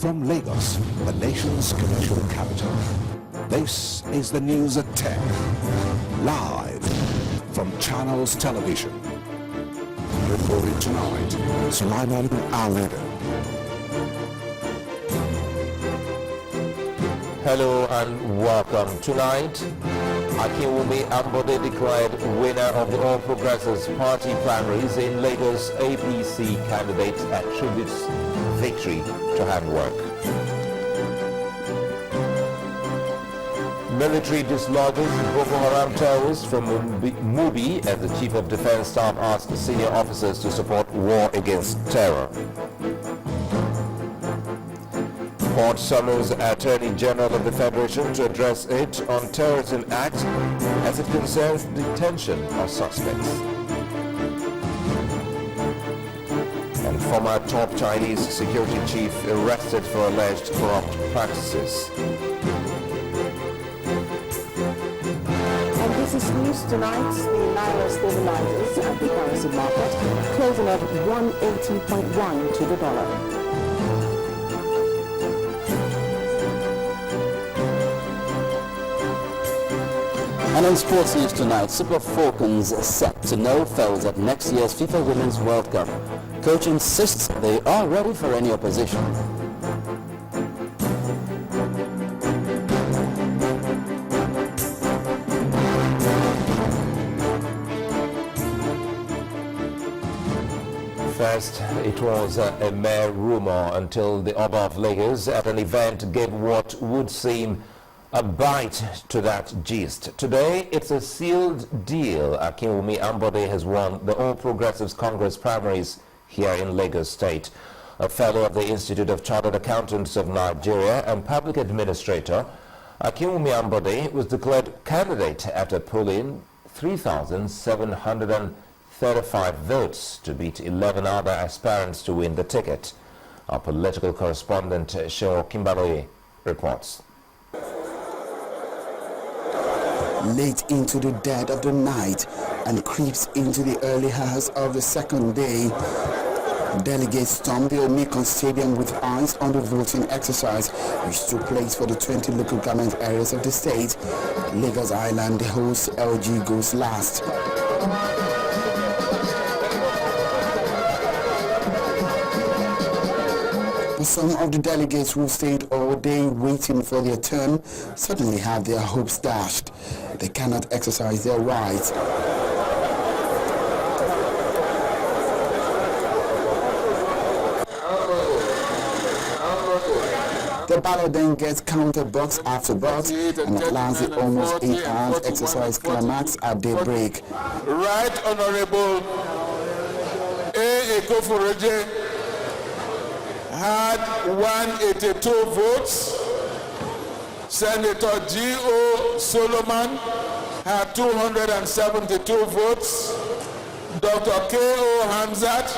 From Lagos, the nation's commercial capital, this is the news at 10, live from Channels Television. Reporting tonight, Sulaiman Aledo. Hello and welcome. Tonight, Ambode declared winner of the All Progressives Party primaries in Lagos. APC candidate attributes victory to handwork. Military dislodges Boko Haram terrorists from Mubi as the Chief of Defense Staff asked senior officers to support war against terror. Court summons Attorney General of the Federation to address it on Terrorism Act as it concerns detention of suspects. And former top Chinese security chief arrested for alleged corrupt practices. And this is news tonight. The Naira stabilizes at the currency market, closing at 180.1 to the dollar. And in sports news tonight, Super Falcons set to no foes at next year's FIFA Women's World Cup. Coach insists they are ready for any opposition. First, it was a mere rumor until the Oba of Lagos at an event gave what would seem a bite to that gist. Today, it's a sealed deal. Akinwumi Ambode has won the All Progressives Congress primaries here in Lagos State. A fellow of the Institute of Chartered Accountants of Nigeria and public administrator, Akinwumi Ambode was declared candidate after polling 3,735 votes to beat 11 other aspirants to win the ticket. Our political correspondent, Sheo Kimbaloye, reports. Late into the dead of the night and creeps into the early hours of the second day, delegates stormed the Omikon Stadium with eyes on the voting exercise, which took place for the 20 local government areas of the state. Lagos Island, the host LG, goes last. Some of the delegates who stayed all day waiting for their turn suddenly have their hopes dashed. They cannot exercise their rights. The ballot then gets counted box after box, and at last the almost 8 hours exercise climax at daybreak. Right Honorable A. Ekoforoje had 182 votes. Senator G.O. Solomon had 272 votes. Dr. K.O. Hamzat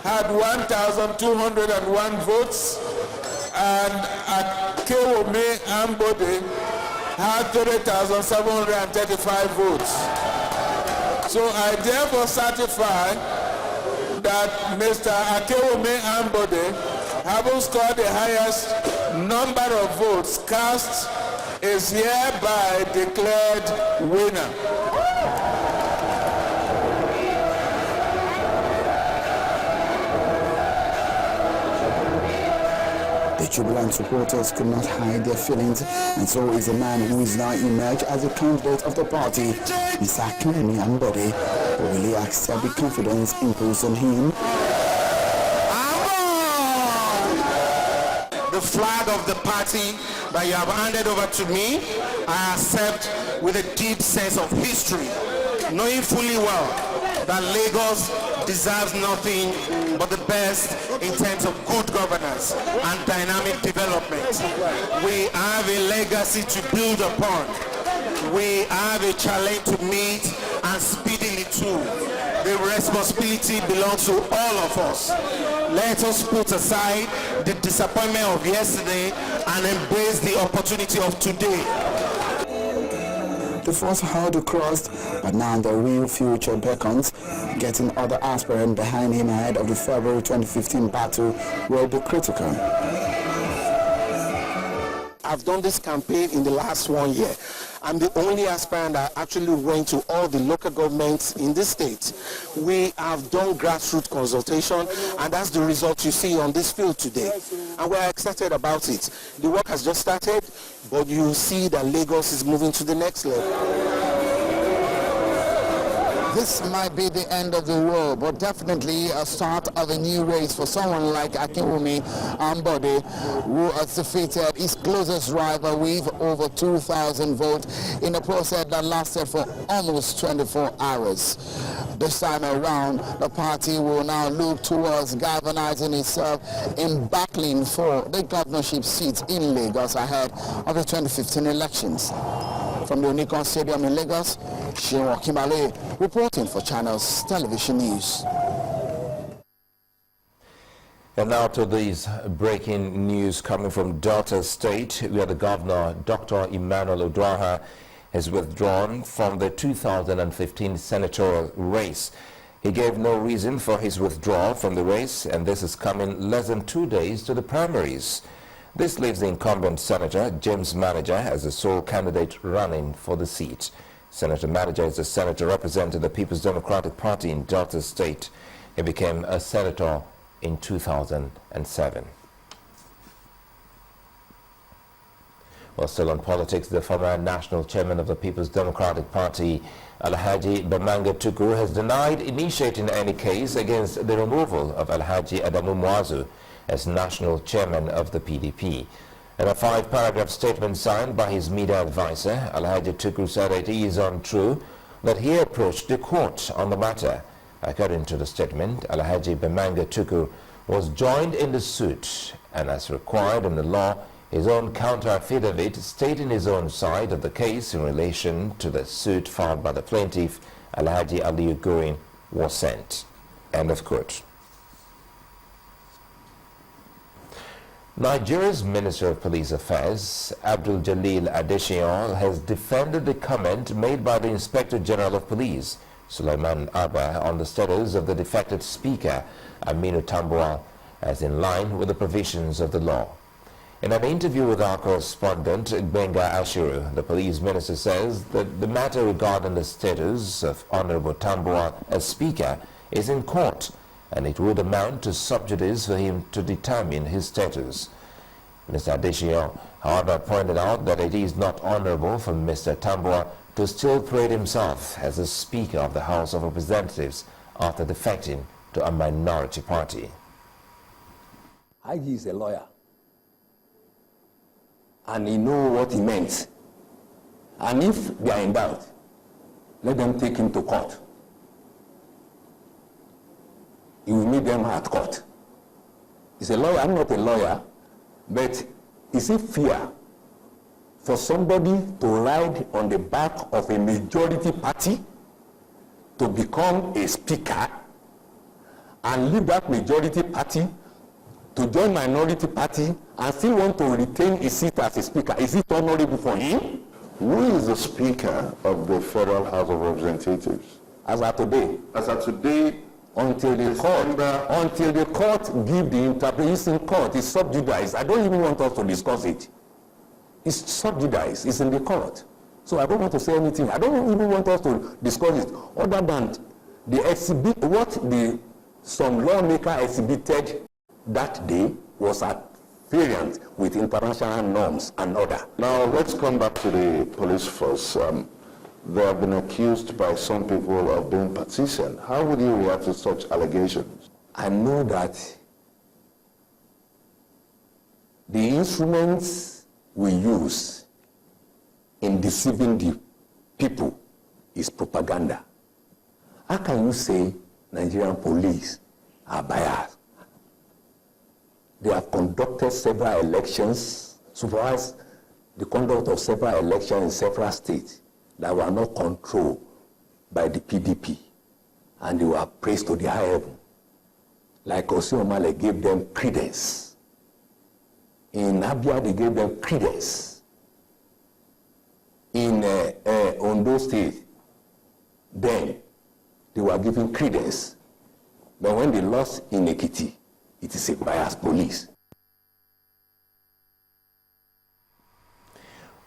had 1,201 votes. And Akinwumi Ambode had 3,735 votes. So I therefore certify that Mr. Akinwumi Ambode, having scored the highest number of votes cast, is hereby declared winner. The jubilant supporters could not hide their feelings, and so is the man who is now emerged as the candidate of the party, Mr. Akinwumi Ambode, who will accept the confidence imposed on him. The flag of the party that you have handed over to me, I accept with a deep sense of history, knowing fully well that Lagos deserves nothing but the best in terms of good governance and dynamic development. We have a legacy to build upon. We have a challenge to meet and speedily too. The responsibility belongs to all of us. Let us put aside the disappointment of yesterday and embrace the opportunity of today. The first hurdle crossed, but now the real future beckons. Getting other aspirants behind him ahead of the February 2015 battle will be critical. I've done this campaign in the last 1 year. I'm the only aspirant that actually went to all the local governments in this state. We have done grassroots consultation, and that's the result you see on this field today. And we're excited about it. The work has just started, but you see that Lagos is moving to the next level. This might be the end of the world, but definitely a start of a new race for someone like Akinwumi Ambode, who has defeated his closest rival with over 2,000 votes in a process that lasted for almost 24 hours. This time around, the party will now look towards galvanizing itself in battling for the governorship seats in Lagos ahead of the 2015 elections. From the Onikon Stadium in Lagos, Shinwo Kimale reporting for Channels Television News. And now to these breaking news coming from Delta State, where the governor, Dr. Emmanuel Uduaghan, has withdrawn from the 2015 senatorial race. He gave no reason for his withdrawal from the race, and this is coming less than 2 days to the primaries. This leaves the incumbent Senator James Manager as the sole candidate running for the seat. Senator Manager is the senator representing the People's Democratic Party in Delta State. He became a senator in 2007. Well, still on politics, the former national chairman of the People's Democratic Party, Alhaji Bamanga Tukur, has denied initiating any case against the removal of Alhaji Adamu Muazu as national chairman of the PDP. In a 5-paragraph statement signed by his media advisor, Alhaji Tukur said it is untrue that he approached the court on the matter. According to the statement, Alhaji Bamanga Tukur was joined in the suit, and as required in the law, his own counter-affidavit stating his own side of the case in relation to the suit filed by the plaintiff, Alhaji Aliyu Gorin, was sent. End of quote. Nigeria's Minister of Police Affairs, Abdul Jalil Adesina, has defended the comment made by the Inspector General of Police, Sulaiman Abba, on the status of the defected Speaker, Aminu Tambuwal, as in line with the provisions of the law. In an interview with our correspondent, Benga Ashiru, the police minister says that the matter regarding the status of Honorable Tambuwal as Speaker is in court, and it would amount to sub judice for him to determine his status. Mr. Adesina, however, pointed out that it is not honorable for Mr. Tambuwal to still parade himself as the Speaker of the House of Representatives after defecting to a minority party. IG is a lawyer, and he knows what he meant. And if they are in doubt, let them take him to court. He will meet them at court. He's a lawyer. I'm not a lawyer, but is it fair for somebody to ride on the back of a majority party to become a speaker and leave that majority party to join minority party and still want to retain his seat as a speaker? Is it honorable for him? Who is the Speaker of the Federal House of Representatives? As of today. As of today, until the court give the interpretation. Court is sub judice. I don't even want us to discuss it. It's sub judice. It's in the court. So I don't want to say anything. I don't even want us to discuss it other than the exhibit. What some lawmaker exhibited that day was at variance with international norms and order. Now let's come back to the police force. They have been accused by some people of being partisan. How would you react to such allegations? I know that the instruments we use in deceiving the people is propaganda. How can you say Nigerian police are biased? They have conducted several elections, supervised the conduct of several elections in several states that were not controlled by the PDP, and they were praised to the high heaven. Like Oshiomhole gave them credence. In Abia, they gave them credence. In Ondo State, then they were given credence. But when they lost in Ekiti, it is a biased police.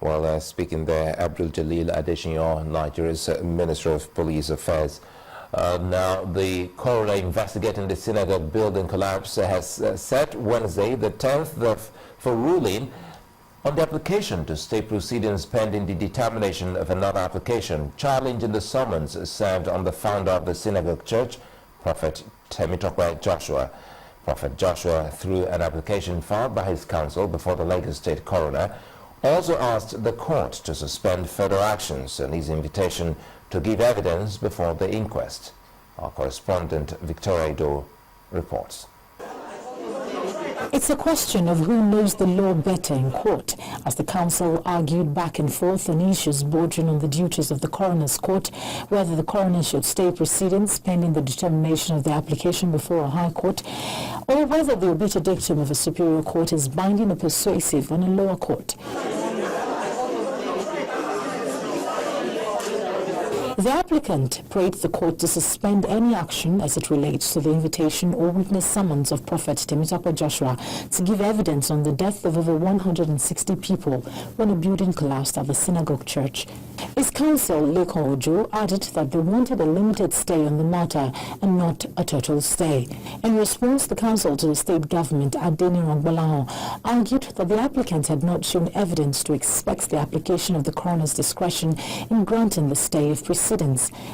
While speaking there, Abdul Jalil Adesina, Nigeria's Minister of Police Affairs. Now, the coroner investigating the synagogue building collapse has set Wednesday, the 10th, for ruling on the application to stay proceedings pending the determination of another application challenging the summons served on the founder of the synagogue church, Prophet Temitope Joshua. Prophet Joshua, through an application filed by his counsel before the Lagos State coroner, also asked the court to suspend further actions on his invitation to give evidence before the inquest. Our correspondent Victoria Ido reports. It's a question of who knows the law better in court, as the counsel argued back and forth on issues bordering on the duties of the coroner's court, whether the coroner should stay proceedings pending the determination of the application before a high court, or whether the obiter dictum of a superior court is binding or persuasive on a lower court. The applicant prayed the court to suspend any action as it relates to the invitation or witness summons of Prophet Temitope Joshua to give evidence on the death of over 160 people when a building collapsed at the synagogue church. His counsel, Lekon Ojo, added that they wanted a limited stay on the matter and not a total stay. In response, the counsel to the state government, Adeniran Gbolahan, argued that the applicant had not shown evidence to expect the application of the coroner's discretion in granting the stay of proceedings.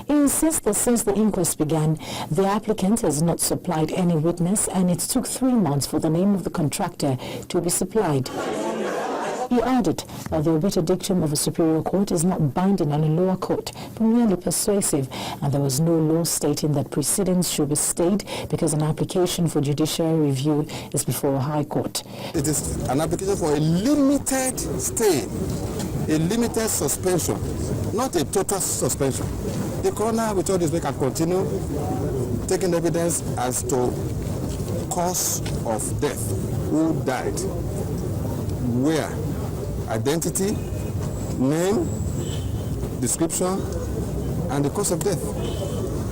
He insists that since the inquest began, the applicant has not supplied any witness, and it took 3 months for the name of the contractor to be supplied. He added that the obiter dictum of a superior court is not binding on a lower court, but merely persuasive, and there was no law stating that proceedings should be stayed because an application for judicial review is before a high court. It is an application for a limited stay, a limited suspension, not a total suspension. The coroner, with all this, can continue taking evidence as to cause of death, who died, where, identity, name, description, and the cause of death,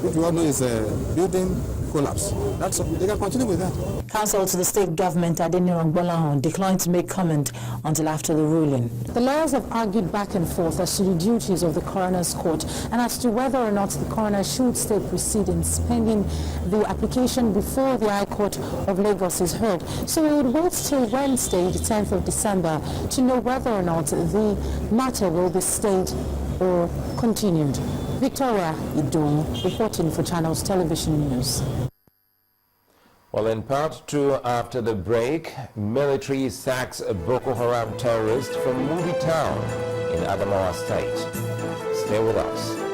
which we all know is a building collapse. That's all. They can continue with that. Counsel to the state government, Adeniran Gbolahan, declined to make comment until after the ruling. The lawyers have argued back and forth as to the duties of the coroner's court and as to whether or not the coroner should stay proceedings pending the application before the High Court of Lagos is heard. So we would wait till Wednesday, the 10th of December, to know whether or not the matter will be stayed or continued. Victoria Ido, reporting for Channels Television News. Well, in part 2, after the break, military sacks a Boko Haram terrorist from Mubi town in Adamawa State. Stay with us.